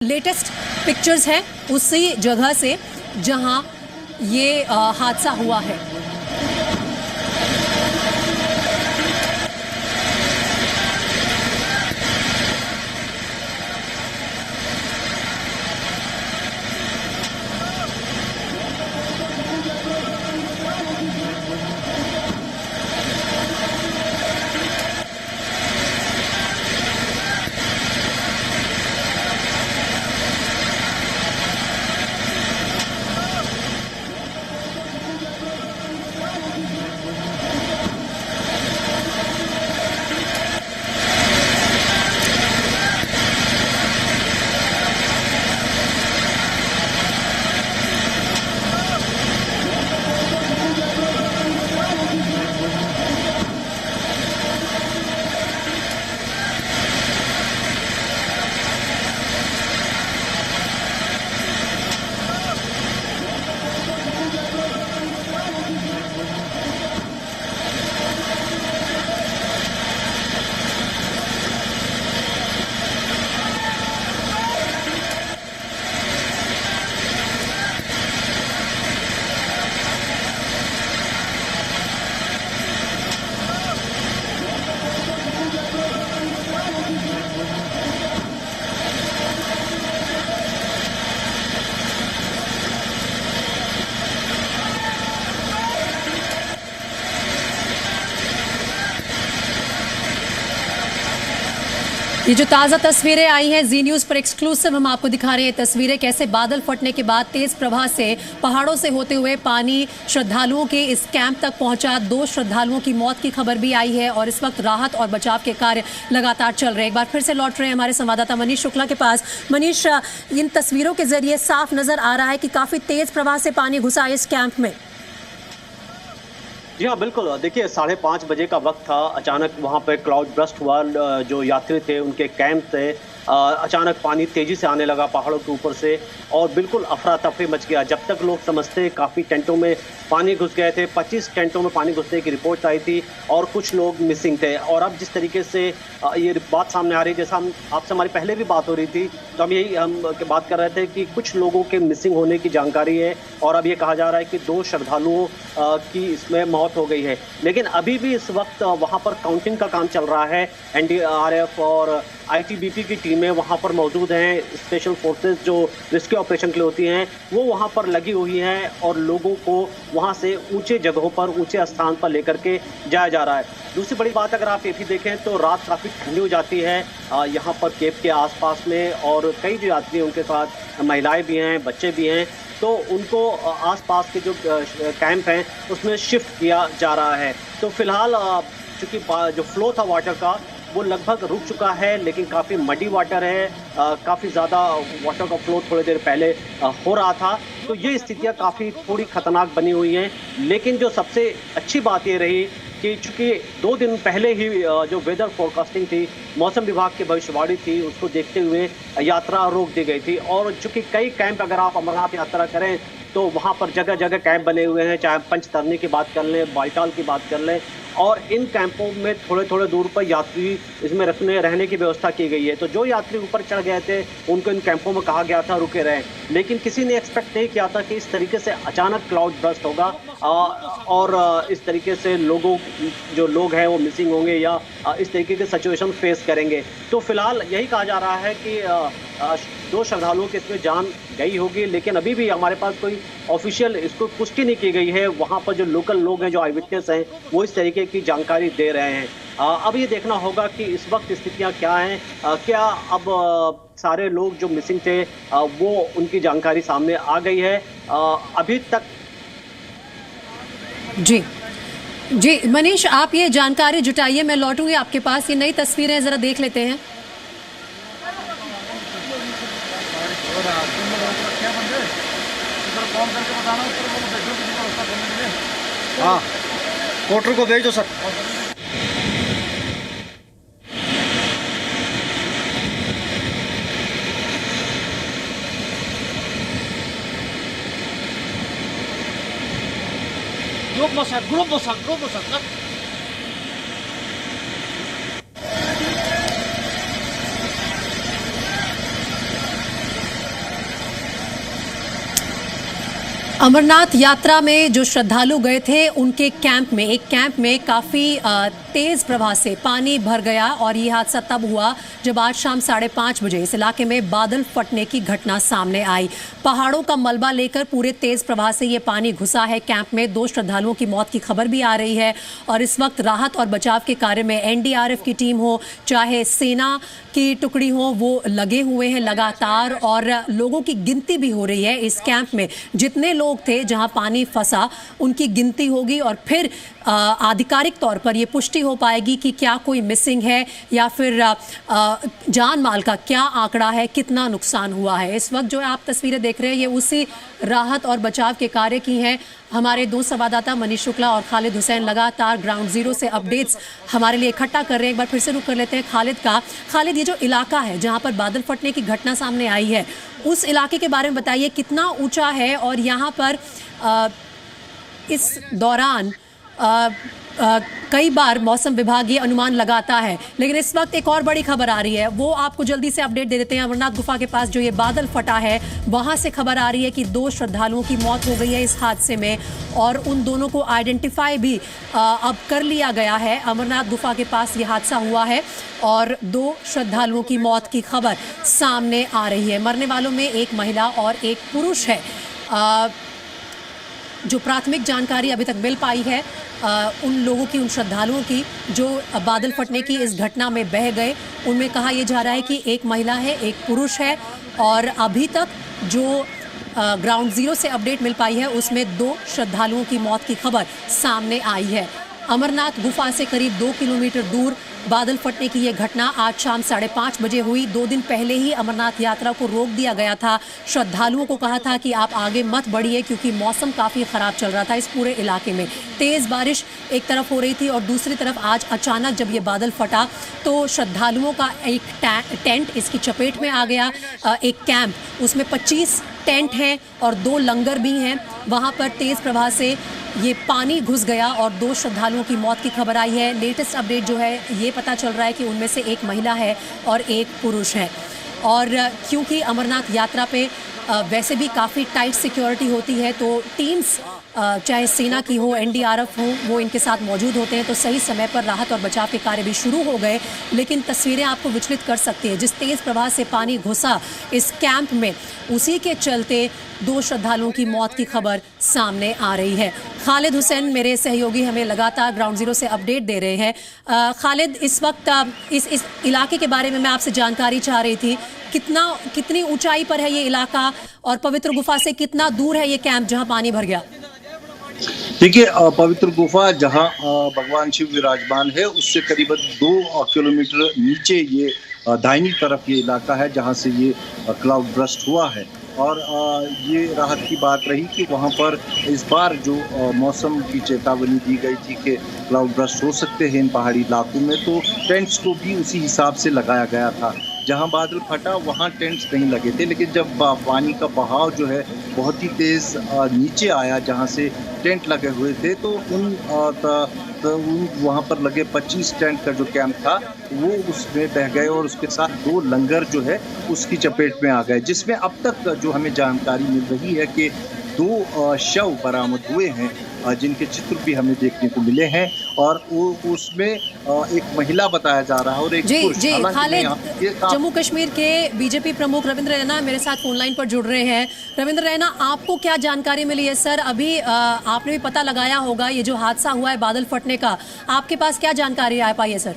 Latest pictures है उसी जगह से जहां ये हादसा हुआ है। ये जो ताज़ा तस्वीरें आई हैं जी न्यूज़ पर एक्सक्लूसिव हम आपको दिखा रहे हैं तस्वीरें कैसे बादल फटने के बाद तेज प्रवाह से पहाड़ों से होते हुए पानी श्रद्धालुओं के इस कैंप तक पहुंचा। 2 श्रद्धालुओं की मौत की खबर भी आई है और इस वक्त राहत और बचाव के कार्य लगातार चल रहे हैं। एक बार फिर से लौट रहे हैं हमारे संवाददाता मनीष शुक्ला के पास। मनीष, इन तस्वीरों के जरिए साफ नजर आ रहा है कि काफी तेज प्रवाह से पानी घुसा इस कैंप में। जी हाँ, बिल्कुल। देखिए, 5:30 बजे का वक्त था। अचानक वहाँ पे क्लाउड बर्स्ट हुआ। जो यात्री थे उनके कैंप से अचानक पानी तेजी से आने लगा पहाड़ों के ऊपर से और बिल्कुल अफरा तफरी मच गया। जब तक लोग समझते काफ़ी टेंटों में पानी घुस गए थे। 25 टेंटों में पानी घुसने की रिपोर्ट आई थी और कुछ लोग मिसिंग थे। और अब जिस तरीके से ये बात सामने आ रही है, जैसा हम आपसे हमारी पहले भी बात हो रही थी, तो हम बात कर रहे थे कि कुछ लोगों के मिसिंग होने की जानकारी है और अब ये कहा जा रहा है कि 2 श्रद्धालुओं की इसमें मौत हो गई है। लेकिन अभी भी इस वक्त वहाँ पर काउंटिंग का काम चल रहा है। NDRF और ITBP की टीमें वहाँ पर मौजूद हैं। स्पेशल फोर्सेस जो रेस्क्यू ऑपरेशन के लिए होती हैं वो वहाँ पर लगी हुई हैं और लोगों को वहाँ से ऊंचे जगहों पर, ऊंचे स्थान पर लेकर के जाया जा रहा है। दूसरी बड़ी बात, अगर आप ये भी देखें तो रात काफ़ी ठंडी हो जाती है यहाँ पर केप के आसपास में और कई जो यात्री उनके साथ महिलाएं भी हैं, बच्चे भी हैं, तो उनको आसपास के जो कैंप हैं उसमें शिफ्ट किया जा रहा है। तो फिलहाल चूँकि जो फ्लो था वाटर का वो लगभग रुक चुका है, लेकिन काफ़ी मडी वाटर है। काफ़ी ज़्यादा वाटर का फ्लो थोड़ी देर पहले हो रहा था। तो ये स्थितियाँ काफ़ी थोड़ी खतरनाक बनी हुई हैं। लेकिन जो सबसे अच्छी बात ये रही कि चूँकि 2 दिन पहले ही जो वेदर फोरकास्टिंग थी, मौसम विभाग की भविष्यवाणी थी, उसको देखते हुए यात्रा रोक दी गई थी। और चूँकि कई कैंप, अगर आप अमरनाथ यात्रा करें तो वहाँ पर जगह जगह कैंप बने हुए हैं, चाहे पंचतरनी की बात कर लें, बालटाल की बात कर लें, और इन कैंपों में थोड़े थोड़े दूर पर यात्री इसमें रहने की व्यवस्था की गई है। तो जो यात्री ऊपर चढ़ गए थे उनको इन कैंपों में कहा गया था रुके रहें, लेकिन किसी ने एक्सपेक्ट नहीं किया था कि इस तरीके से अचानक क्लाउड बर्स्ट होगा और इस तरीके से जो लोग हैं वो मिसिंग होंगे या इस तरीके के सिचुएशन फेस करेंगे। तो फिलहाल यही कहा जा रहा है कि 2 श्रद्धालुओं की इसमें जान गई होगी, लेकिन अभी भी हमारे पास कोई ऑफिशियल इसको पुष्टि नहीं की गई है। वहाँ पर जो लोकल लोग हैं, जो आई विटनेस हैं, वो इस तरीके की जानकारी दे रहे हैं। अब ये देखना होगा कि इस वक्त स्थितियाँ क्या हैं। क्या अब सारे लोग जो मिसिंग थे वो उनकी जानकारी सामने आ गई है अभी तक? जी मनीष, आप ये जानकारी जुटाइए, मैं लौटूंगी आपके पास। ये नई तस्वीरें जरा देख लेते हैं। हाँ, पोर्टर को भेज दो सर। Grupo San. अमरनाथ यात्रा में जो श्रद्धालु गए थे उनके एक कैंप में काफी तेज प्रवाह से पानी भर गया और ये हादसा तब हुआ जब आज शाम 5:30 बजे इस इलाके में बादल फटने की घटना सामने आई। पहाड़ों का मलबा लेकर पूरे तेज प्रवाह से ये पानी घुसा है कैंप में। 2 श्रद्धालुओं की मौत की खबर भी आ रही है और इस वक्त राहत और बचाव के कार्य में एनडीआरएफ की टीम हो चाहे सेना की टुकड़ी हो वो लगे हुए हैं लगातार और लोगों की गिनती भी हो रही है। इस कैंप में जितने लोग थे जहां पानी फंसा उनकी गिनती होगी और फिर आधिकारिक तौर पर यह पुष्टि हो पाएगी कि क्या कोई मिसिंग है या फिर जान माल का क्या आंकड़ा है, कितना नुकसान हुआ है। इस वक्त जो आप तस्वीरें देख रहे हैं ये उसी राहत और बचाव के कार्य की हैं। हमारे 2 संवाददाता मनीष शुक्ला और खालिद हुसैन लगातार ग्राउंड जीरो से अपडेट्स हमारे लिए इकट्ठा कर रहे हैं। एक बार फिर से रुक कर लेते हैं खालिद का। खालिद, ये जो इलाका है जहां पर बादल फटने की घटना सामने आई है उस इलाके के बारे में बताइए, कितना ऊंचा है और यहाँ पर इस दौरान कई बार मौसम विभाग ये अनुमान लगाता है, लेकिन इस वक्त एक और बड़ी खबर आ रही है वो आपको जल्दी से अपडेट दे देते हैं। अमरनाथ गुफा के पास जो ये बादल फटा है वहां से खबर आ रही है कि 2 श्रद्धालुओं की मौत हो गई है इस हादसे में और उन दोनों को आइडेंटिफाई भी अब कर लिया गया है। अमरनाथ गुफा के पास ये हादसा हुआ है और 2 श्रद्धालुओं की मौत की खबर सामने आ रही है। मरने वालों में एक महिला और एक पुरुष है। जो प्राथमिक जानकारी अभी तक मिल पाई है उन लोगों की, उन श्रद्धालुओं की जो बादल फटने की इस घटना में बह गए, उनमें कहा यह जा रहा है कि एक महिला है, एक पुरुष है और अभी तक जो ग्राउंड जीरो से अपडेट मिल पाई है उसमें 2 श्रद्धालुओं की मौत की खबर सामने आई है। अमरनाथ गुफा से करीब 2 किलोमीटर दूर बादल फटने की यह घटना आज शाम 5:30 बजे हुई। 2 दिन पहले ही अमरनाथ यात्रा को रोक दिया गया था। श्रद्धालुओं को कहा था कि आप आगे मत बढ़िए क्योंकि मौसम काफ़ी ख़राब चल रहा था इस पूरे इलाके में। तेज़ बारिश एक तरफ हो रही थी और दूसरी तरफ आज अचानक जब ये बादल फटा तो श्रद्धालुओं का एक टेंट इसकी चपेट में आ गया। एक कैंप उसमें 25 टेंट हैं और 2 लंगर भी हैं। वहाँ पर तेज़ प्रवाह से ये पानी घुस गया और 2 श्रद्धालुओं की मौत की खबर आई है। लेटेस्ट अपडेट जो है ये पता चल रहा है कि उनमें से एक महिला है और एक पुरुष है। और क्योंकि अमरनाथ यात्रा पे वैसे भी काफ़ी टाइट सिक्योरिटी होती है तो टीम्स चाहे सेना की हो, एनडीआरएफ हो, वो इनके साथ मौजूद होते हैं तो सही समय पर राहत और बचाव के कार्य भी शुरू हो गए। लेकिन तस्वीरें आपको विचलित कर सकती है। जिस तेज़ प्रवाह से पानी घुसा इस कैंप में उसी के चलते 2 श्रद्धालुओं की मौत की खबर सामने आ रही है। खालिद हुसैन मेरे सहयोगी हमें लगातार ग्राउंड जीरो से अपडेट दे रहे हैं। खालिद, इस वक्त इस इलाके के बारे में मैं आपसे जानकारी चाह रही थी। कितनी ऊंचाई पर है ये इलाका और पवित्र गुफा से कितना दूर है ये कैंप जहां पानी भर गया? देखिए, पवित्र गुफा जहां भगवान शिव विराजमान है उससे करीबन 2 किलोमीटर नीचे ये दाहिनी तरफ ये इलाका है जहां से ये क्लाउड बर्स्ट हुआ है। और ये राहत की बात रही कि वहाँ पर इस बार जो मौसम की चेतावनी दी गई थी कि क्लाउड बर्स्ट हो सकते हैं इन पहाड़ी इलाकों में, तो टेंट्स को भी उसी हिसाब से लगाया गया था। जहाँ बादल फटा वहाँ टेंट्स नहीं लगे थे, लेकिन जब पानी का बहाव जो है बहुत ही तेज़ नीचे आया जहाँ से टेंट लगे हुए थे तो वहाँ पर लगे 25 टेंट का जो कैंप था वो उसमें बह गए और उसके साथ 2 लंगर जो है उसकी चपेट में आ गए, जिसमें अब तक जो हमें जानकारी मिल रही है कि 2 शव बरामद हुए हैं जिनके चित्र भी हमें देखने को मिले हैं और उसमें एक महिला बताया जा रहा है और एक पुरुष। जी खालिद, जम्मू कश्मीर के बीजेपी प्रमुख रविंद्र रैना मेरे साथ फोन लाइन पर जुड़ रहे हैं। रविंद्र रैना, आपको क्या जानकारी मिली है सर? अभी आपने भी पता लगाया होगा ये जो हादसा हुआ है बादल फटने का, आपके पास क्या जानकारी आ पाई है सर?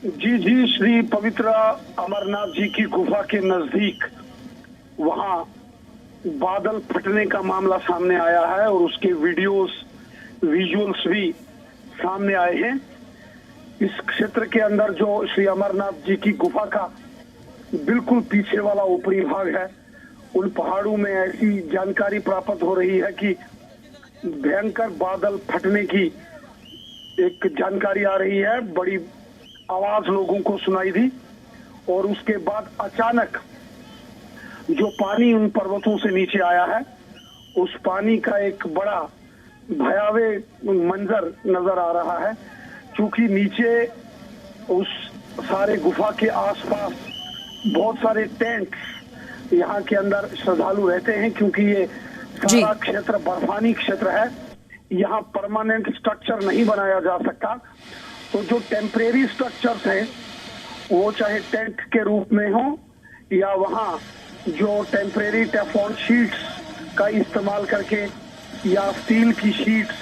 जी, श्री पवित्र अमरनाथ जी की गुफा के नजदीक वहाँ बादल फटने का मामला सामने आया है और उसके विजुअल्स भी सामने आए हैं। इस क्षेत्र के अंदर जो श्री अमरनाथ जी की गुफा का बिल्कुल पीछे वाला ऊपरी भाग है, उन पहाड़ों में ऐसी जानकारी प्राप्त हो रही है कि भयंकर बादल फटने की एक जानकारी आ रही है। बड़ी आवाज लोगों को सुनाई दी और उसके बाद अचानक जो पानी उन पर्वतों से नीचे आया है उस पानी का एक बड़ा भयावह मंजर नजर आ रहा है, क्योंकि नीचे उस सारे गुफा के आसपास बहुत सारे टेंट यहाँ के अंदर श्रद्धालु रहते हैं, क्योंकि ये जी। सारा क्षेत्र बर्फानी क्षेत्र है, यहाँ परमानेंट स्ट्रक्चर नहीं बनाया जा सकता। तो जो टेम्परेरी स्ट्रक्चर्स हैं वो चाहे टेंट के रूप में हो या वहाँ जो टेम्परेरी टेफलॉन शीट्स का इस्तेमाल करके या स्टील की शीट्स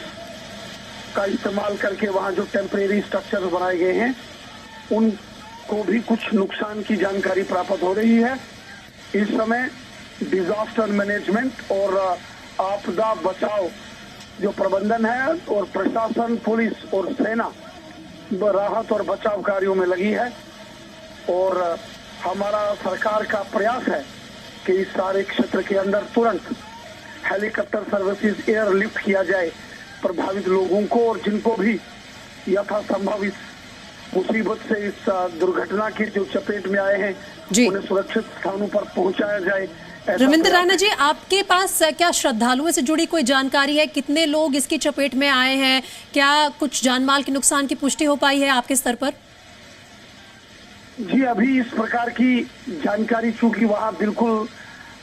का इस्तेमाल करके वहाँ जो टेम्परेरी स्ट्रक्चर बनाए गए हैं उनको भी कुछ नुकसान की जानकारी प्राप्त हो रही है। इस समय डिजास्टर मैनेजमेंट और आपदा बचाव जो प्रबंधन है और प्रशासन, पुलिस और सेना राहत और बचाव कार्यों में लगी है और हमारा सरकार का प्रयास है कि इस सारे क्षेत्र के अंदर तुरंत हेलीकॉप्टर सर्विसेज एयरलिफ्ट किया जाए प्रभावित लोगों को और जिनको भी यथासंभव इस मुसीबत से, इस दुर्घटना की जो चपेट में आए हैं उन्हें सुरक्षित स्थानों पर पहुंचाया जाए। रविंद्र राणा जी, आपके पास क्या श्रद्धालुओं से जुड़ी कोई जानकारी है? कितने लोग इसकी चपेट में आए हैं? क्या कुछ जानमाल के नुकसान की पुष्टि हो पाई है आपके स्तर पर? जी, अभी इस प्रकार की जानकारी, चूंकि वहाँ बिल्कुल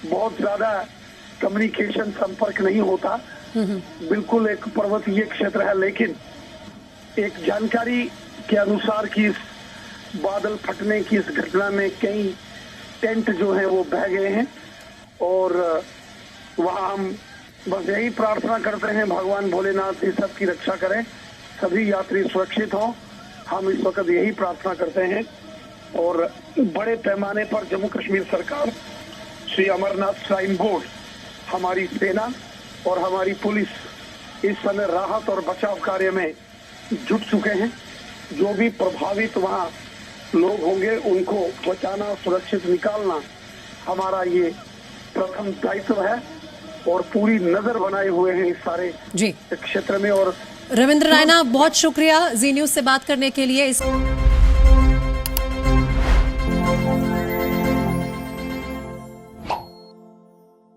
बहुत ज्यादा कम्युनिकेशन संपर्क नहीं होता, बिल्कुल एक पर्वतीय क्षेत्र है, लेकिन एक जानकारी के अनुसार कि इस बादल फटने की इस घटना में कई टेंट जो है वो बह गए हैं और वहाँ हम बस यही प्रार्थना करते हैं भगवान भोलेनाथ इस सब की रक्षा करें, सभी यात्री सुरक्षित हों। हम इस वक्त यही प्रार्थना करते हैं और बड़े पैमाने पर जम्मू कश्मीर सरकार, श्री अमरनाथ श्राइन बोर्ड, हमारी सेना और हमारी पुलिस इस समय राहत और बचाव कार्य में जुट चुके हैं। जो भी प्रभावित वहाँ लोग होंगे उनको बचाना, सुरक्षित निकालना हमारा ये प्रथम दायित्व है और पूरी नजर बनाए हुए हैं इस सारे क्षेत्र में। और रविंद्र राणा, बहुत शुक्रिया जी न्यूज से बात करने के लिए।